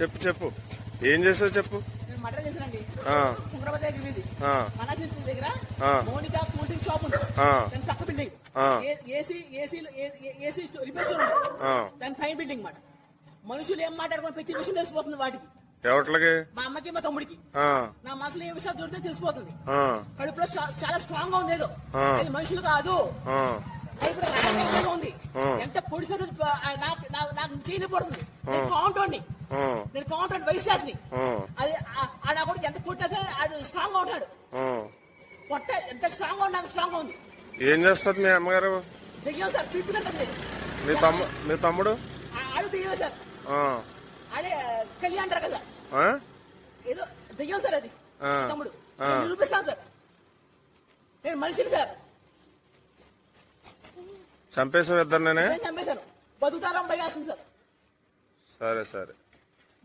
చెప్పు చెప్పు, ఏం చేసావు చెప్పు. మటర్ చేశానండి. శంకరాబాద్ దగ్గర మోనికా కూల్ డ్రింక్ షాప్ ఉంది. దాని పక్క బిల్డింగ్ ఏసీ రిపేర్ స్టోర్ ఉంది. దాని పైన బిల్డింగ్ మాట. మనుషులు ఏం మాట్లాడుకుని ప్రతి విషయం తెలిసిపోతుంది వాటికి. ఎవరికి? మా అమ్మకి మా తమ్ముడికి. నా మనసులో ఏ విషయాలు దొరికితే తెలిసిపోతుంది. కడుపులో చాలా స్ట్రాంగ్ గా ఉంది. ఏదో అది మనుషులు కాదు, కడుపులో ఉంది. ఎంత పొడి నాకు చేయబడుతుంది. నేను కౌంటర్ వైశాస్ని. అది నా కొడుకు ఎంత కొట్టినా సరే ఆడు స్ట్రాంగ్ గా ఉంటాడు. పొట్ట ఎంత స్ట్రాంగ్ గా నాకు స్ట్రాంగ్ గా ఉంది. ఏం చేస్తారు మీ అమ్మగారు? దెయ్యం సార్, చూపుకుంటుంది. మీ తమ్ముడు ఆడు దెయ్యం సార్. అదే కళ్యాణ్ అంటారు కదా, ఏదో దెయ్యం సార్ అది. తమ్ముడు నిరూపిస్తాను సార్. నేను మనిషిని సార్. చంపేశారు ఇద్దరు? నేనే చంపేశాను. బతుకుతారా భయం వేస్తుంది సార్. సరే సరే.